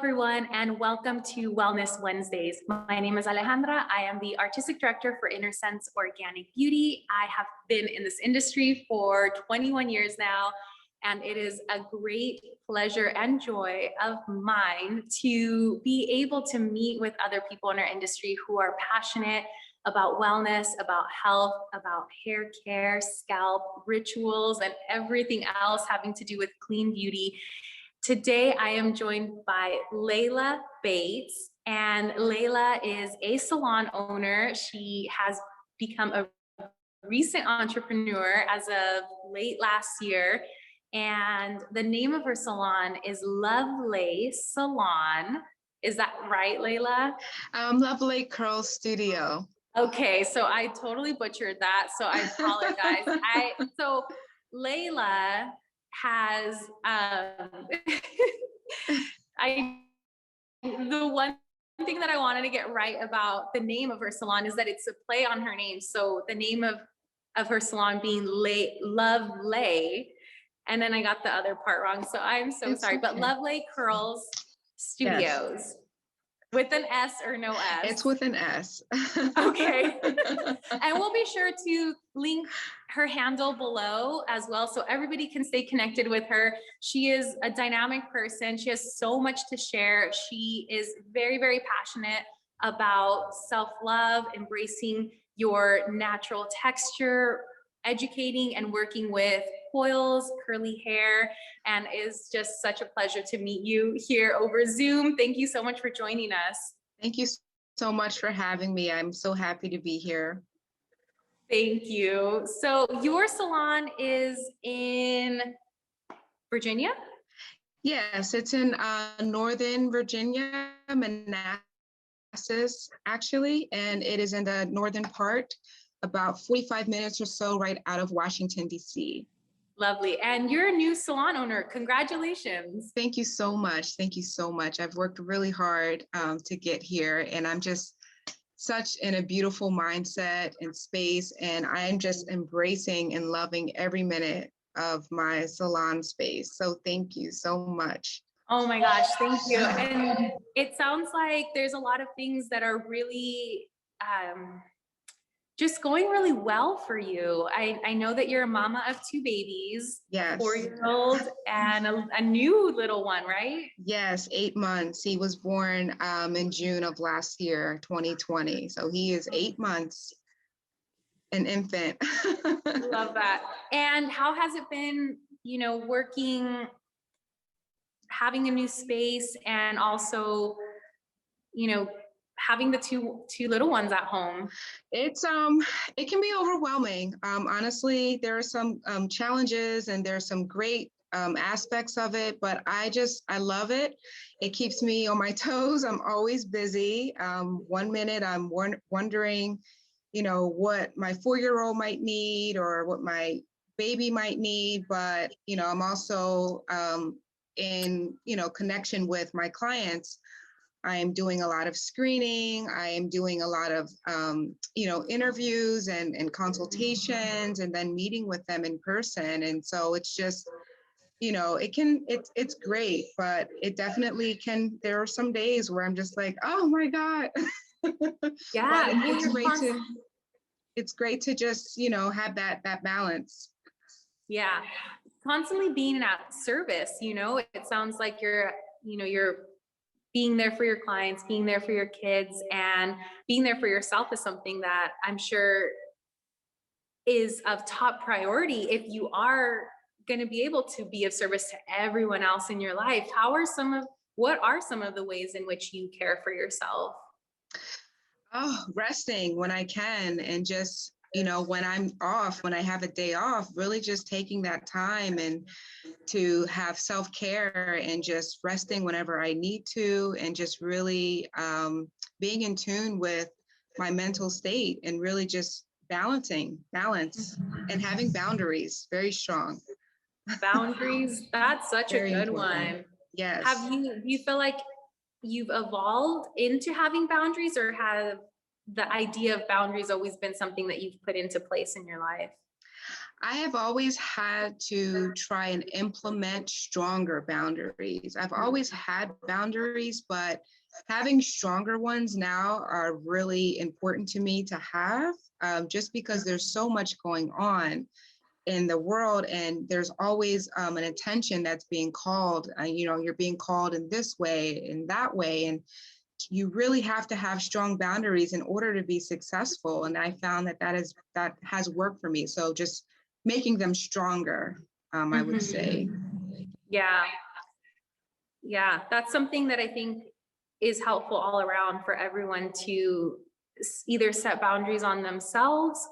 everyone, and welcome to Wellness Wednesdays. My name is Alejandra. I am the Artistic Director for Innersense Organic Beauty. I have been in this industry for 21 years now, and it is a great pleasure and joy of mine to be able to meet with other people in our industry who are passionate about wellness, about health, about hair care, scalp rituals, and everything else having to do with clean beauty. Today, I am joined by Leyla Bates, and Leyla is a salon owner. She has become a recent entrepreneur as of late last year, and the name of her salon is Lov Ley Salon. Is that right, Leyla? Lov Ley Curls Studio. Okay, so I totally butchered that, so I apologize. So Leyla has the one thing that I wanted to get right about the name of her salon is that it's a play on her name. So the name of her salon being Lov Ley, and then I got the other part wrong, so I'm so sorry. But Lov Ley Curls Studios. Yes. With an S or no S? It's with an S. Okay. And we'll be sure to link her handle below as well, so everybody can stay connected with her. She is a dynamic person. She has so much to share. She is very, very passionate about self-love, embracing your natural texture, educating and working with coils, curly hair, and is just such a pleasure to meet you here over Zoom. Thank you so much for joining us. Thank you so much for having me. I'm so happy to be here. Thank you. So your salon is in Virginia? Yes, it's in Northern Virginia, Manassas, actually, and it is in the northern part, about 45 minutes or so right out of Washington, D.C. Lovely. And you're a new salon owner. Congratulations. Thank you so much. Thank you so much. I've worked really hard to get here, and I'm just such in a beautiful mindset and space, and I'm just embracing and loving every minute of my salon space. So thank you so much. Oh my gosh, thank you. And it sounds like there's a lot of things that are really just going really well for you. I know that you're a mama of two babies, yes, 4-year-old and a new little one, right? Yes, 8 months. He was born in June of last year, 2020. So he is 8 months, an infant. Love that. And how has it been, working, having a new space, and also, having the two little ones at home? It's it can be overwhelming. Honestly, there are some challenges and there's some great aspects of it, but I love it. It keeps me on my toes. I'm always busy. 1 minute I'm wondering, what my 4-year-old might need or what my baby might need, but I'm also in connection with my clients. I am doing a lot of screening. I am doing a lot of, interviews and consultations, and then meeting with them in person. And so it's just, it's great, but it definitely can. There are some days where I'm just like, oh my God. Yeah, it's great to just, have that balance. Yeah, constantly being at service. It sounds like you're being there for your clients, being there for your kids, and being there for yourself is something that I'm sure is of top priority if you are going to be able to be of service to everyone else in your life. What are some of the ways in which you care for yourself? Oh, resting when I can, and just, when I'm off, when I have a day off, really just taking that time and to have self-care and just resting whenever I need to, and just really being in tune with my mental state and really just balance and having boundaries very strong. Boundaries, that's such Very a good important. one. Yes. Do you feel like you've evolved into having boundaries, or have the idea of boundaries always been something that you've put into place in your life? I have always had to try and implement stronger boundaries. I've always had boundaries, but having stronger ones now are really important to me to have, just because there's so much going on in the world, and there's always an attention that's being called. You're being called in this way, in that way, and you really have to have strong boundaries in order to be successful. And I found that has worked for me. So just making them stronger, I would say. Yeah. Yeah. That's something that I think is helpful all around for everyone to either set boundaries on themselves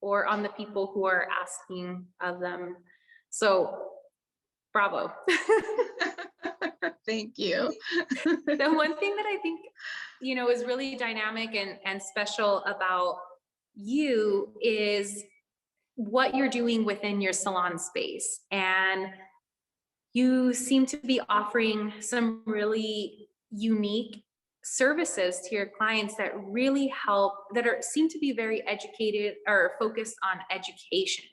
or on the people who are asking of them. So bravo. Thank you. The one thing that I think, is really dynamic and special about you is what you're doing within your salon space. And you seem to be offering some really unique services to your clients that really help, seem to be very educated or focused on education.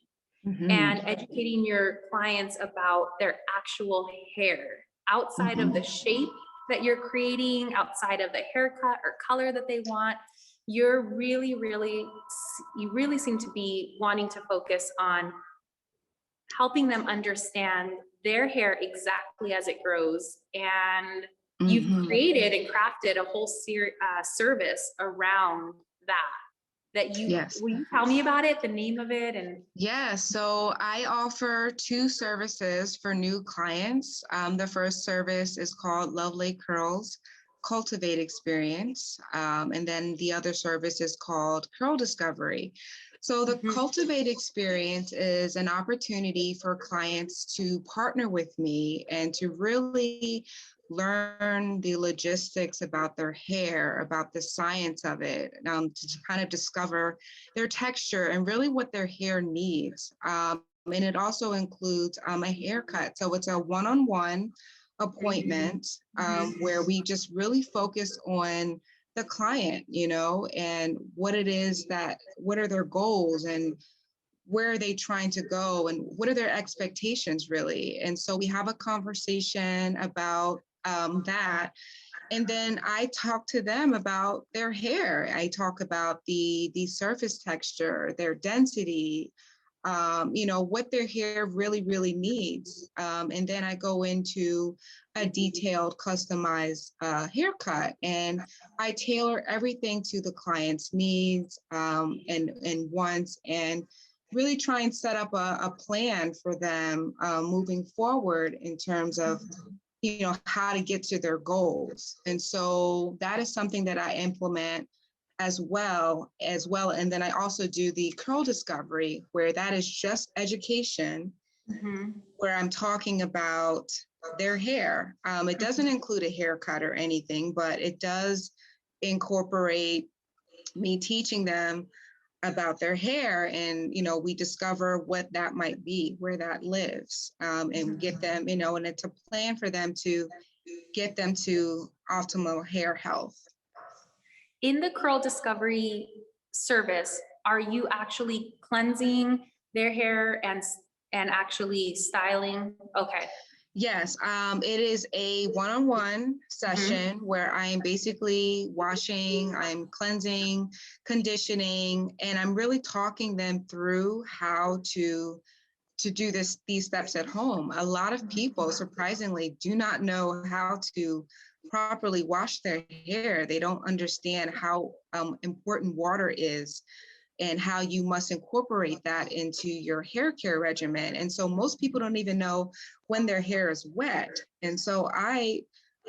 And educating your clients about their actual hair outside of the shape that you're creating, outside of the haircut or color that they want. You really seem to be wanting to focus on helping them understand their hair exactly as it grows. And you've created and crafted a whole service around Yes. will you tell me about it, the name of it? And Yeah, so I offer two services for new clients. The first service is called Lov Ley Curls Cultivate Experience. And then the other service is called Curl Discovery. So the Cultivate Experience is an opportunity for clients to partner with me and to really learn the logistics about their hair, about the science of it, to kind of discover their texture and really what their hair needs. And it also includes a haircut. So it's a one-on-one appointment where we just really focus on the client, and what are their goals, and where are they trying to go, and what are their expectations really. And so we have a conversation about that. And then I talk to them about their hair. I talk about the surface texture, their density, what their hair really, really needs. And then I go into a detailed, customized haircut, and I tailor everything to the client's needs and wants, and really try and set up a plan for them moving forward in terms of how to get to their goals. And so that is something that I implement as well. And then I also do the curl discovery, where that is just education, where I'm talking about their hair. It doesn't include a haircut or anything, but it does incorporate me teaching them about their hair, and we discover what that might be, where that lives, and get them, and it's a plan for them to get them to optimal hair health. in the curl discovery service, are you actually cleansing their hair and actually styling? Okay. Yes, it is a one-on-one session where I am basically washing, I'm cleansing, conditioning, and I'm really talking them through how to do these steps at home. A lot of people, surprisingly, do not know how to properly wash their hair. They don't understand how important water is, and how you must incorporate that into your hair care regimen. And so most people don't even know when their hair is wet. And so I,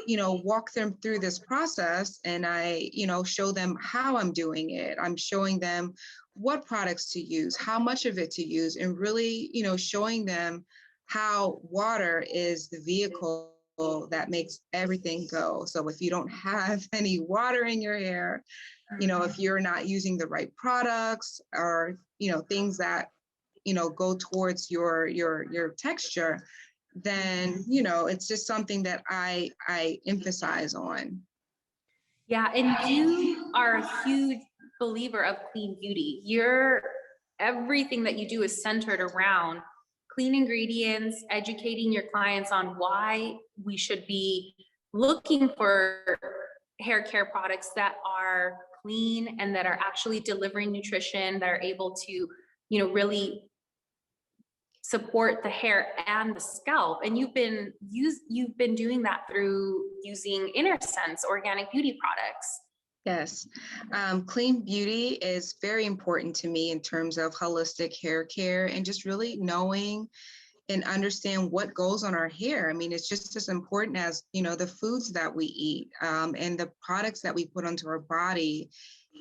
walk them through this process, and I, show them how I'm doing it. I'm showing them what products to use, how much of it to use, and really, showing them how water is the vehicle that makes everything go. So if you don't have any water in your hair, if you're not using the right products, or, things that, go towards your texture, then, it's just something that I emphasize on. Yeah. And you are a huge believer of clean beauty. Your everything that you do is centered around clean ingredients, educating your clients on why we should be looking for hair care products that are clean and that are actually delivering nutrition, that are able to, really support the hair and the scalp. And you've been doing that through using Innersense organic beauty products. Yes. Clean beauty is very important to me in terms of holistic hair care and just really knowing and understand what goes on our hair. I mean, it's just as important as, the foods that we eat, and the products that we put onto our body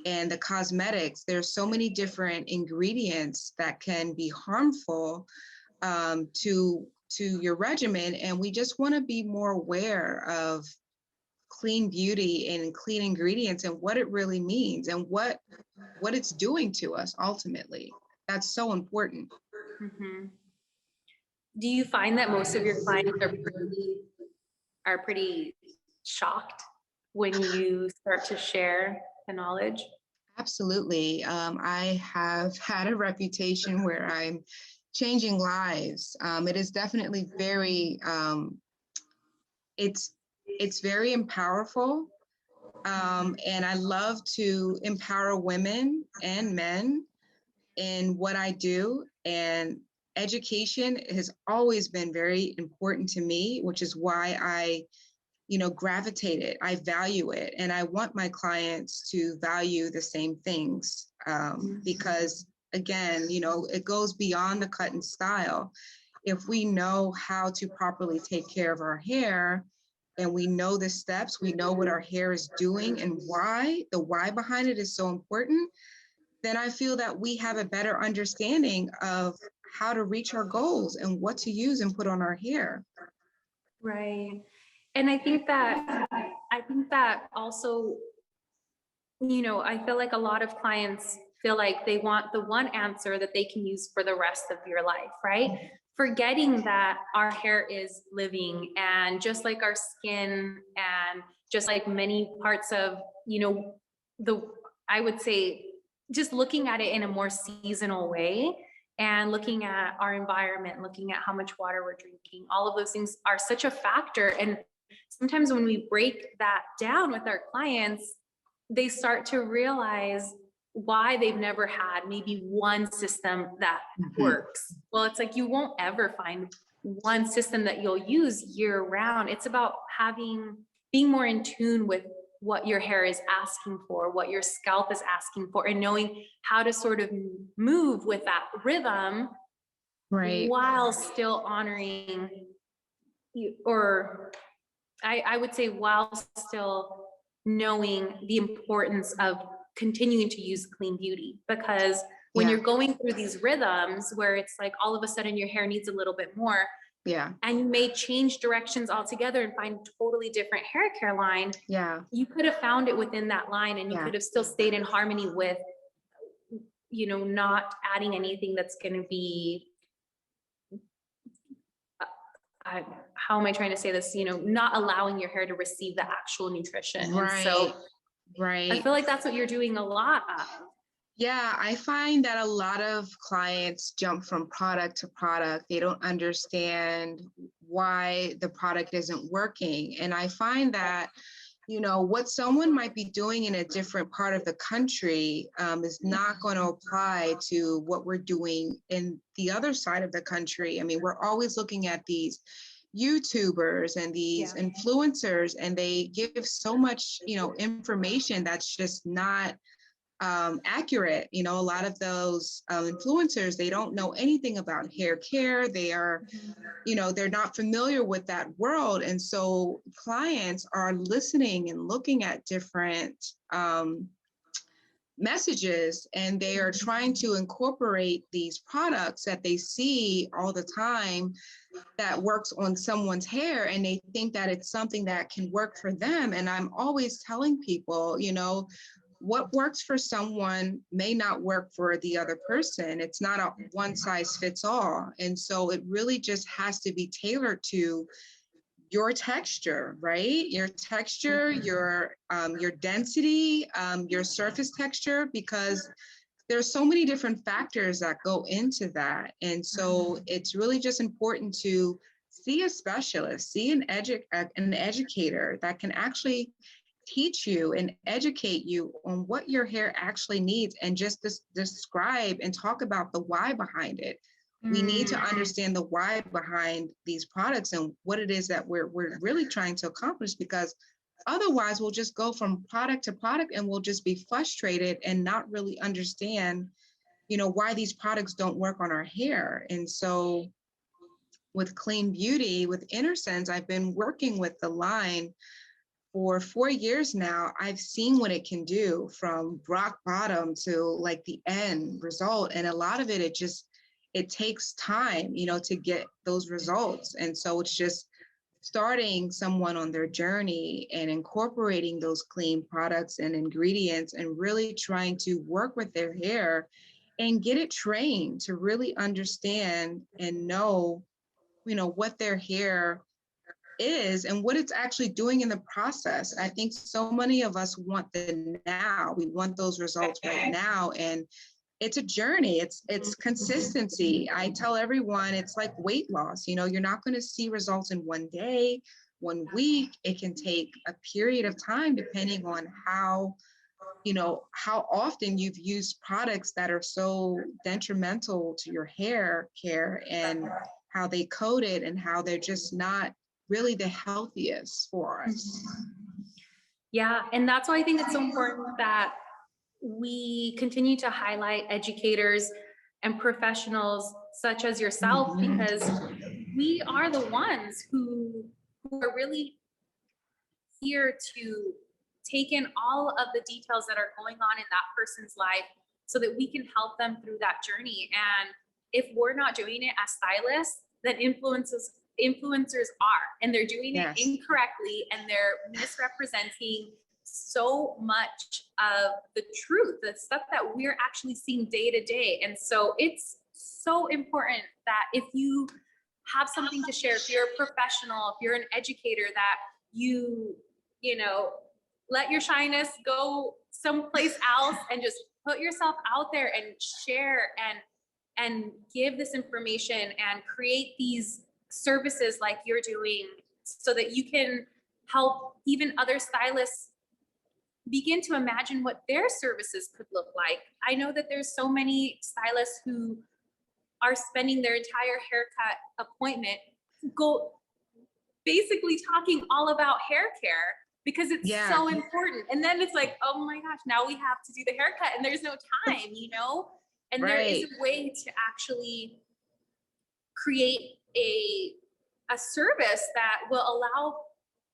and the cosmetics. There's so many different ingredients that can be harmful to your regimen. And we just want to be more aware of clean beauty and clean ingredients and what it really means and what it's doing to us ultimately. That's so important. Mm-hmm. Do you find that most of your clients are pretty shocked when you start to share the knowledge? Absolutely. I have had a reputation where I'm changing lives. It is definitely very, it's very powerful. And I love to empower women and men in what I do. And education has always been very important to me, which is why I, gravitate it. I value it. And I want my clients to value the same things, because again, it goes beyond the cut and style. If we know how to properly take care of our hair, and we know the steps, we know what our hair is doing and why, the why behind it is so important, then I feel that we have a better understanding of how to reach our goals and what to use and put on our hair. Right. And I think that also, I feel like a lot of clients feel like they want the one answer that they can use for the rest of your life, right? Forgetting that our hair is living, and just like our skin and just like many parts of, I would say, just looking at it in a more seasonal way and looking at our environment, looking at how much water we're drinking, all of those things are such a factor. And sometimes when we break that down with our clients, they start to realize why they've never had maybe one system that works. Well, it's like you won't ever find one system that you'll use year round. It's about being more in tune with what your hair is asking for, what your scalp is asking for, and knowing how to sort of move with that rhythm, right, while still honoring you, or I would say while still knowing the importance of continuing to use clean beauty. Because when you're going through these rhythms where it's like all of a sudden your hair needs a little bit more, and you may change directions altogether and find a totally different hair care line, you could have found it within that line, and you could have still stayed in harmony with, not adding anything that's going to be, how am I trying to say this? Not allowing your hair to receive the actual nutrition. Right. And so right. I feel like that's what you're doing a lot of. Yeah, I find that a lot of clients jump from product to product. They don't understand why the product isn't working. And I find that, what someone might be doing in a different part of the country is not going to apply to what we're doing in the other side of the country. I mean, we're always looking at these YouTubers and these influencers, and they give so much, information that's just not accurate. A lot of those influencers, they don't know anything about hair care. They are, they're not familiar with that world. And so clients are listening and looking at different messages, and they are trying to incorporate these products that they see all the time that works on someone's hair, and they think that it's something that can work for them. And I'm always telling people, what works for someone may not work for the other person. It's not a one size fits all. And so it really just has to be tailored to your texture, right? Your texture, your density, your surface texture, because there's so many different factors that go into that. And so it's really just important to see a specialist, see an educator that can actually teach you and educate you on what your hair actually needs, and just describe and talk about the why behind it. We need to understand the why behind these products and what it is that we're really trying to accomplish, because otherwise we'll just go from product to product and we'll just be frustrated and not really understand, why these products don't work on our hair. And so with Clean Beauty, with Innersense, I've been working with the line for 4 years now. I've seen what it can do from rock bottom to like the end result. And a lot of it, it takes time, to get those results. And so it's just starting someone on their journey and incorporating those clean products and ingredients and really trying to work with their hair and get it trained to really understand and know, what their hair is and what it's actually doing in the process. I think so many of us want the now. We want those results right now. And it's a journey. It's consistency. I tell everyone it's like weight loss. You're not going to see results in one day, 1 week. It can take a period of time depending on how often you've used products that are so detrimental to your hair care, and how they coat it, and how they're just not really the healthiest for us. Yeah, and that's why I think it's so important that we continue to highlight educators and professionals such as yourself, because we are the ones who are really here to take in all of the details that are going on in that person's life so that we can help them through that journey. And if we're not doing it as stylists, then influencers are, and they're doing it incorrectly, and they're misrepresenting so much of the truth, the stuff that we're actually seeing day to day. And so it's so important that if you have something to share, if you're a professional, if you're an educator, that you let your shyness go someplace else and just put yourself out there and share and give this information and create these services like you're doing, so that you can help even other stylists begin to imagine what their services could look like. I know that there's so many stylists who are spending their entire haircut appointment basically talking all about hair care, because it's so important. And then it's like, oh my gosh, now we have to do the haircut and there's no time, and there is a way to actually create a service that will allow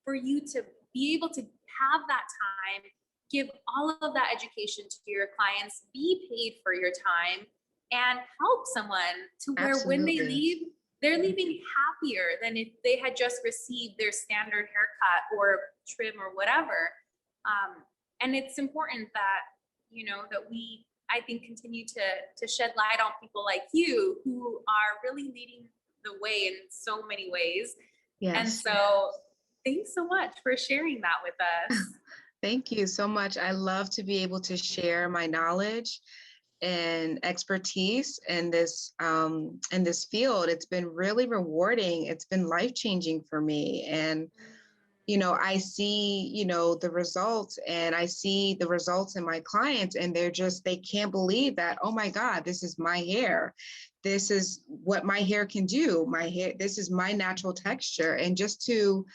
for you to be able to have that time, give all of that education to your clients, be paid for your time, and help someone to where when they leave, they're leaving happier than if they had just received their standard haircut or trim or whatever. And it's important that, that we, I think, continue to shed light on people like you who are really leading the way in so many ways. Yes. And so thanks so much for sharing that with us. Thank you so much. I love to be able to share my knowledge and expertise in this field. It's been really rewarding. It's been life-changing for me. And I see, the results, and I see the results in my clients, and they can't believe that, oh my God, this is my hair. This is what my hair can do. My hair, this is my natural texture. And just to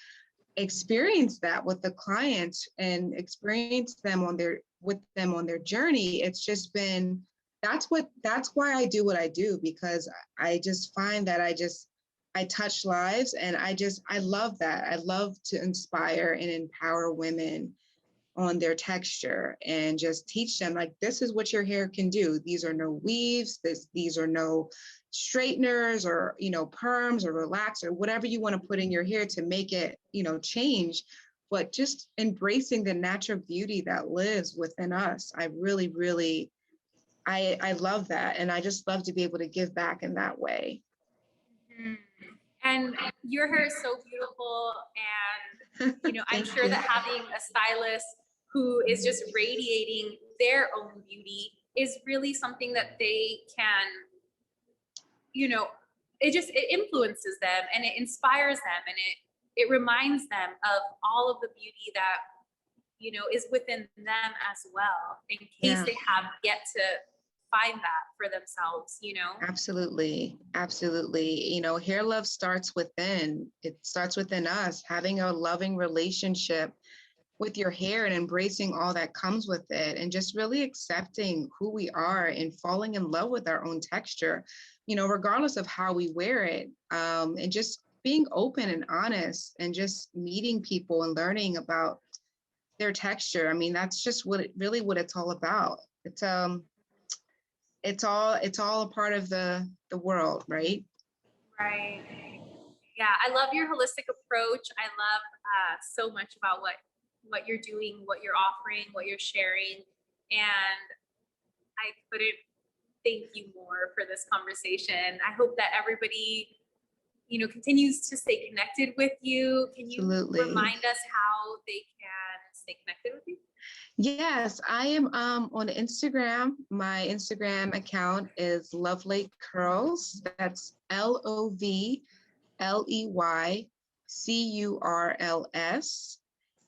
experience that with the clients and experience them on their journey, it's just been, that's why I do what I do, because I just find that I touch lives, and I love that. I love to inspire and empower women on their texture and just teach them, like, this is what your hair can do. These are no weaves, these are no straighteners or, perms or relax or whatever you want to put in your hair to make it, change, but just embracing the natural beauty that lives within us. I really, really, I love that. And I just love to be able to give back in that way. And your hair is so beautiful. And, I'm sure that having a stylist who is just radiating their own beauty is really something that they can, you know, it influences them and it inspires them and it reminds them of all of the beauty that, you know, is within them as well, in case Yeah. they have yet to find that for themselves, you know? Absolutely. Absolutely. You know, hair love starts within. It starts within us, having a loving relationship with your hair and embracing all that comes with it and just really accepting who we are and falling in love with our own texture, you know, regardless of how we wear it. And just being open and honest and just meeting people and learning about their texture. I mean, that's just what it's all about. It's all a part of the world, right? Right. Yeah, I love your holistic approach. I love so much about what you're doing, what you're offering, what you're sharing, and I couldn't thank you more for this conversation. I hope that everybody, you know, continues to stay connected with you. Can you Absolutely. remind us how they can stay connected with you? Yes, I am on Instagram. My Instagram account is Lov Ley Curls. That's LovLeyCurls.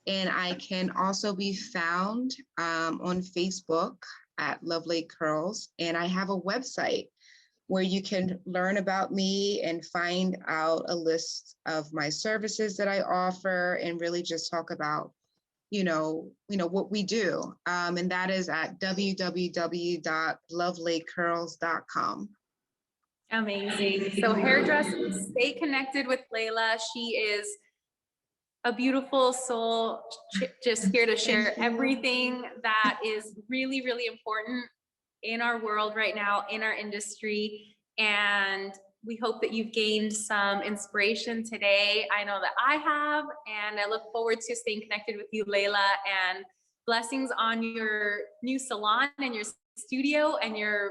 And I can also be found on Facebook at Lov Ley Curls. And I have a website where you can learn about me and find out a list of my services that I offer and really just talk about what we do. And that is at www.loveleycurls.com. Amazing. So hairdressers, stay connected with Leyla. She is a beautiful soul, just here to share everything that is really, really important in our world right now, in our industry. And we hope that you've gained some inspiration today. I know that I have, and I look forward to staying connected with you, Leyla, and blessings on your new salon and your studio and your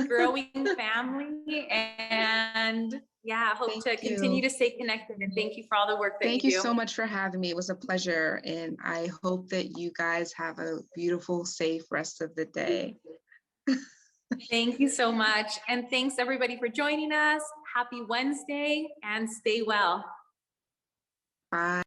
growing family. And yeah, hope to continue to stay connected. And thank you for all the work that Thank you you do. so much for having me. It was a pleasure. And I hope that you guys have a beautiful, safe rest of the day. Thank you so much. And thanks everybody for joining us. Happy Wednesday and stay well. Bye.